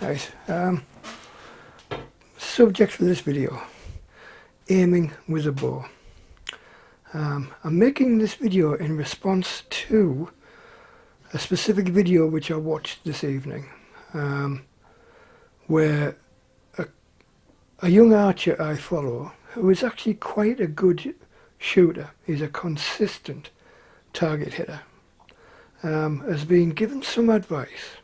Right. Subject for this video: aiming with a bow. I'm making this video in response to a specific video which I watched this evening, where a young archer I follow, who is actually quite a good shooter, he's a consistent target hitter, has been given some advice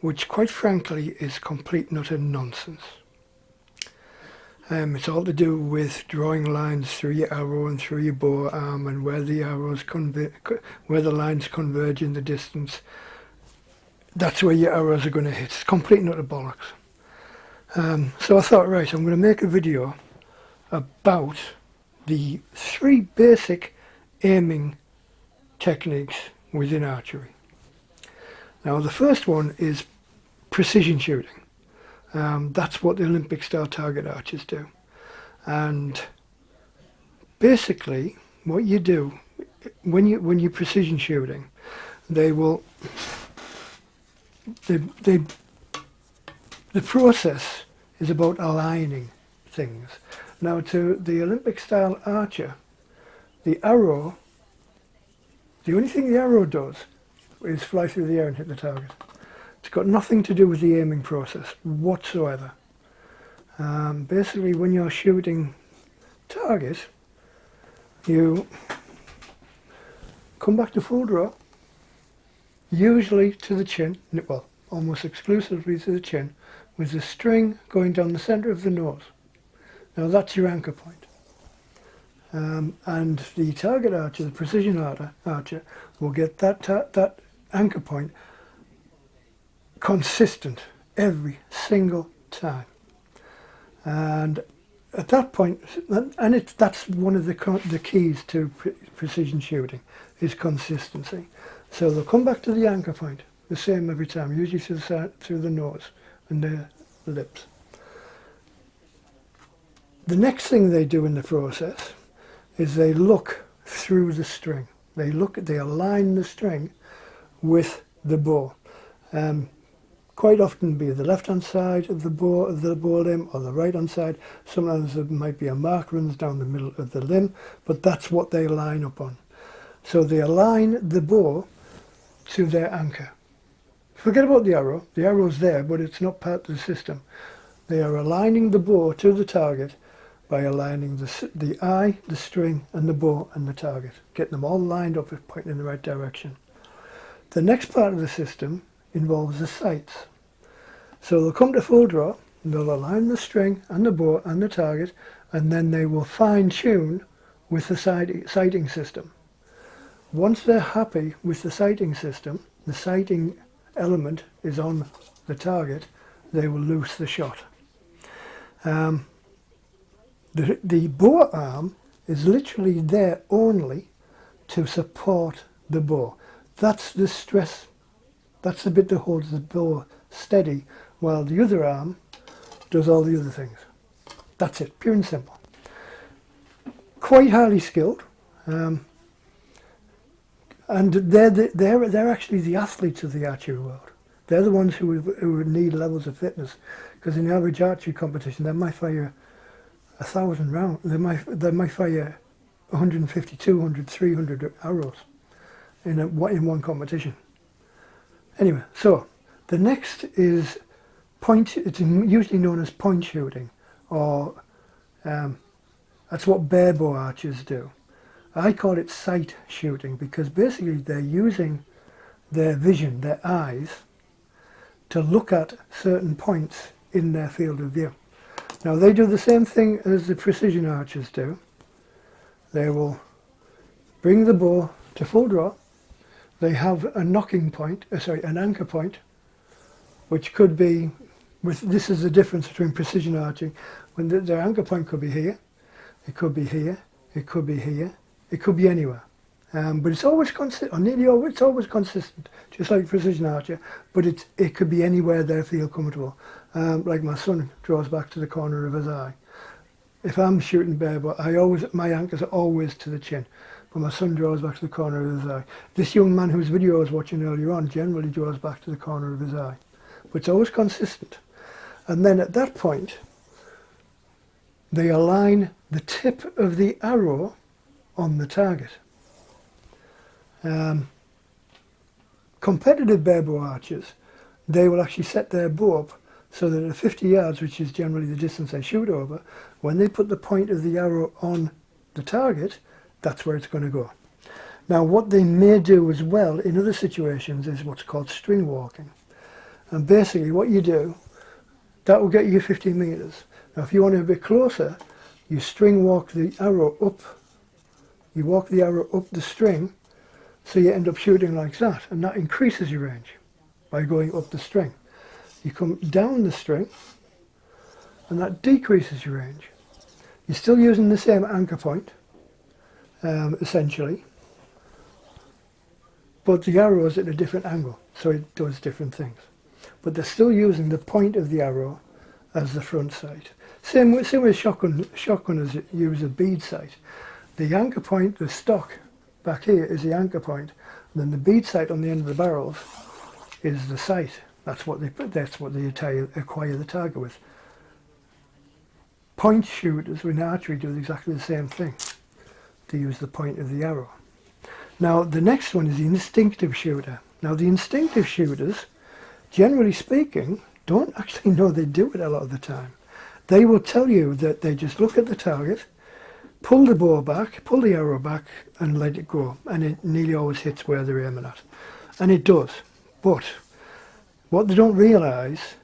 which quite frankly is complete and utter nonsense. It's all to do with drawing lines through your arrow and through your bow arm, and where the where the lines converge in the distance, that's where your arrows are going to hit. It's complete and utter bollocks. So I thought, right, I'm going to make a video about the 3 basic aiming techniques within archery. Now, the first one is precision shooting. That's what the Olympic style target archers do. And basically, what you do when you're precision shooting, the process is about aligning things. Now, to the Olympic style archer, the arrow, the only thing the arrow does is fly through the air and hit the target. It's got nothing to do with the aiming process whatsoever. Basically, when you're shooting target, you come back to full draw, usually to the chin, well, almost exclusively to the chin, with the string going down the centre of the nose. Now that's your anchor point. And the target archer, the precision archer, will get that anchor point consistent every single time. And at that point, that's one of the keys to precision shooting, is consistency. So they'll come back to the anchor point, the same every time, usually through the nose and the lips. The next thing they do in the process is they look through the string. They align the string with the bow. Quite often be the left-hand side of the bow limb, or the right-hand side. Sometimes there might be a mark runs down the middle of the limb, but that's what they line up on. So they align the bow to their anchor. Forget about the arrow. The arrow's there, but it's not part of the system. They are aligning the bow to the target by aligning the eye, the string, and the bow and the target, getting them all lined up and pointing in the right direction. The next part of the system involves the sights. So they'll come to full draw, and they'll align the string and the bow and the target, and then they will fine-tune with the sighting system. Once they're happy with the sighting system, the sighting element is on the target, they will loose the shot. The bow arm is literally there only to support the bow. That's the stress. That's the bit that holds the bow steady, while the other arm does all the other things. That's it, pure and simple. Quite highly skilled, and they're actually the athletes of the archery world. They're the ones who would need levels of fitness, because in the average archery competition, they might fire 1,000 rounds. They might fire 150, 200, 300 arrows in one competition. Anyway, so the next is point. It's usually known as point shooting, or that's what bare bow archers do. I call it sight shooting, because basically they're using their vision, their eyes, to look at certain points in their field of view. Now they do the same thing as the precision archers do. They will bring the bow to full draw. They have a knocking point, an anchor point, which could be, this is the difference between precision arching, when their anchor point could be here, it could be here, it could be here, it could be anywhere. But it's always consistent, or nearly always, it's always consistent, just like precision archer, but it could be anywhere they feel comfortable. Like my son draws back to the corner of his eye. If I'm shooting bare bow, my anchors are always to the chin. but my son draws back to the corner of his eye. This young man whose video I was watching earlier on generally draws back to the corner of his eye. but it's always consistent. And then at that point, they align the tip of the arrow on the target. Competitive barebow archers, they will actually set their bow up so that at 50 yards, which is generally the distance they shoot over, when they put the point of the arrow on the target, that's where it's going to go. Now what they may do as well in other situations is what's called string walking. And basically what you do, that will get you 15 meters. Now if you want to be a bit closer, you string walk the arrow up, you walk the arrow up the string, so you end up shooting like that, and that increases your range by going up the string. You come down the string, and that decreases your range. You're still using the same anchor point, essentially, but the arrow is at a different angle, so it does different things. But they're still using the point of the arrow as the front sight. Same with shotgunners use a bead sight. The anchor point, the stock back here, is the anchor point, and then the bead sight on the end of the barrels is the sight. That's what they acquire the target with. Point shooters in archery do exactly the same thing. They use the point of the arrow. Now the next one is the instinctive shooter. Now the instinctive shooters, generally speaking, don't actually know they do it a lot of the time. They will tell you that they just look at the target, pull the bow back, pull the arrow back and let it go, and it nearly always hits where they're aiming at. And it does. But what they don't realise,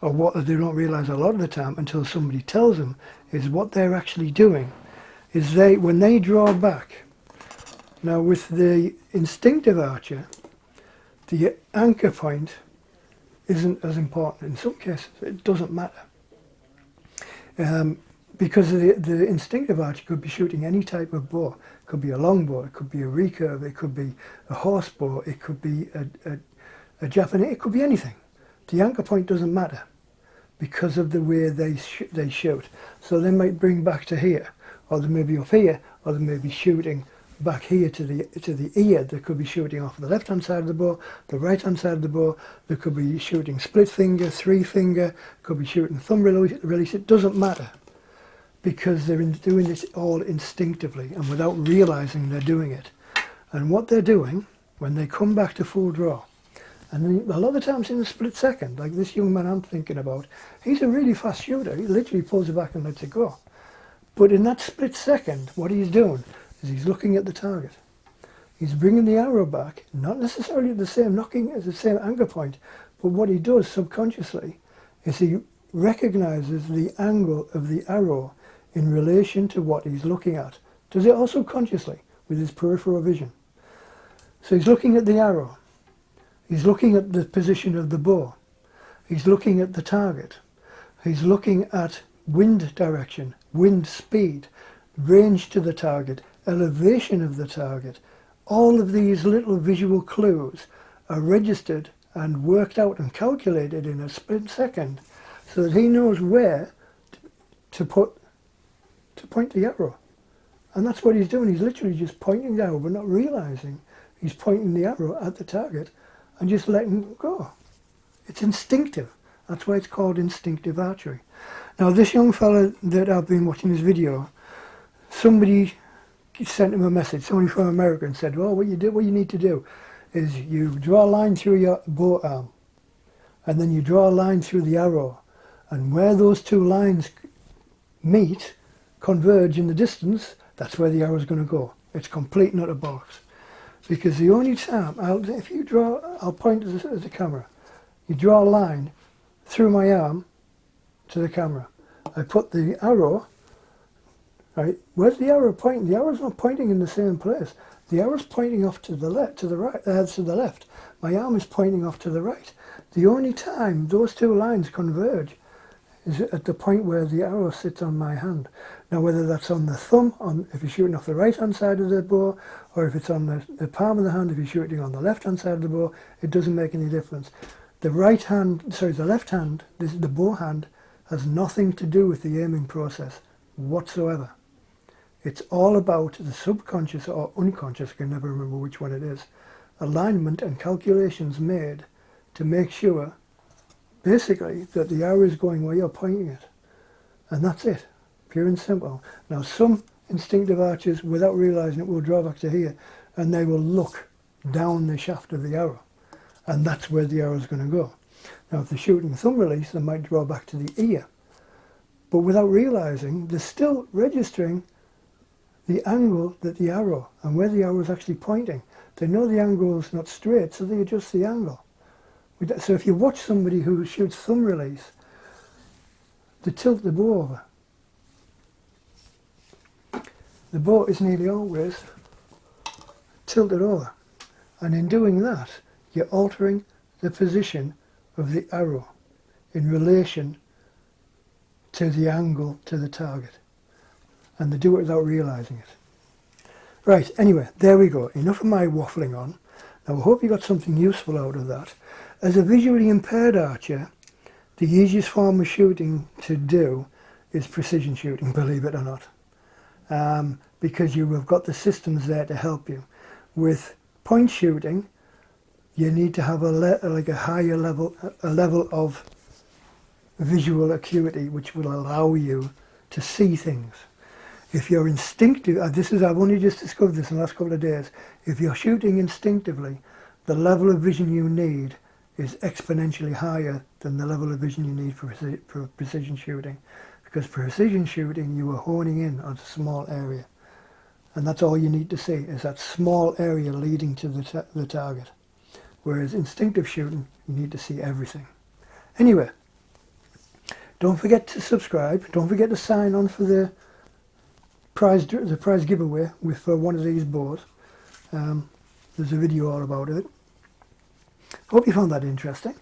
or what they don't realise a lot of the time until somebody tells them, is what they're actually doing is when they draw back. Now with the instinctive archer, the anchor point isn't as important. In some cases it doesn't matter. Because the instinctive archer could be shooting any type of bow. It could be a long bow, it could be a recurve, it could be a horse bow, it could be a Japanese, it could be anything. The anchor point doesn't matter because of the way they shoot. So they might bring back to here, or they may be up here, or they may be shooting back here to the ear. They could be shooting off the left hand side of the bow, the right hand side of the bow. They could be shooting split finger, three finger, could be shooting thumb release. It doesn't matter, because they're doing this all instinctively and without realizing they're doing it. And what they're doing when they come back to full draw, and a lot of the times in a split second, like this young man I'm thinking about, he's a really fast shooter. He literally pulls it back and lets it go. But in that split second, what he's doing is he's looking at the target. He's bringing the arrow back, not necessarily at the same anchor point, but what he does subconsciously is he recognizes the angle of the arrow in relation to what he's looking at. Does it also consciously with his peripheral vision. So he's looking at the arrow. He's looking at the position of the bow. He's looking at the target. He's looking at wind direction, wind speed, range to the target, elevation of the target. All of these little visual clues are registered and worked out and calculated in a split second so that he knows where to point the arrow. And that's what he's doing. He's literally just pointing the arrow but not realizing he's pointing the arrow at the target and just letting it go. It's instinctive. That's why it's called instinctive archery. Now this young fella that I've been watching his video, somebody sent him a message, somebody from America, and said, well, what you need to do is you draw a line through your bow arm and then you draw a line through the arrow, and where those two lines meet, converge in the distance, that's where the arrow is going to go. It's complete nut of bollocks. Because the only time, I'll point at the camera. You draw a line through my arm to the camera. I put the arrow, right, where's the arrow pointing? The arrow's not pointing in the same place. The arrow's pointing off to the left, to the left. My arm is pointing off to the right. The only time those two lines converge is at the point where the arrow sits on my hand. Now whether that's on the thumb, if you're shooting off the right hand side of the bow, or if it's on the palm of the hand if you're shooting on the left hand side of the bow, it doesn't make any difference. The left hand, the bow hand, has nothing to do with the aiming process whatsoever. It's all about the subconscious or unconscious, I can never remember which one it is, alignment and calculations made to make sure basically that the arrow is going where you're pointing it. And that's it, pure and simple. Now some instinctive archers, without realising it, will draw back to here and they will look down the shaft of the arrow. And that's where the arrow is going to go. Now if they're shooting thumb release, they might draw back to the ear. But without realising, they're still registering the angle that the arrow and where the arrow is actually pointing. They know the angle is not straight, so they adjust the angle. So if you watch somebody who shoots thumb release, they tilt the bow over. The bow is nearly always tilted over. And in doing that, you're altering the position of the arrow in relation to the angle to the target. And they do it without realising it. Right, anyway, there we go. Enough of my waffling on. Now I hope you got something useful out of that. As a visually impaired archer, the easiest form of shooting to do is precision shooting, believe it or not. Because you have got the systems there to help you. With point shooting, you need to have a higher level, a level of visual acuity which will allow you to see things. If you're instinctive, I've only just discovered this in the last couple of days, if you're shooting instinctively, the level of vision you need is exponentially higher than the level of vision you need for precision shooting. Because precision shooting, you are honing in on a small area. And that's all you need to see, is that small area leading to the target. Whereas instinctive shooting, you need to see everything. Anyway, don't forget to subscribe. Don't forget to sign on for the prize giveaway for one of these bows. There's a video all about it. Hope you found that interesting.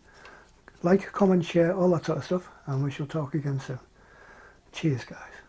Like, comment, share, all that sort of stuff, and we shall talk again soon. Cheers, guys.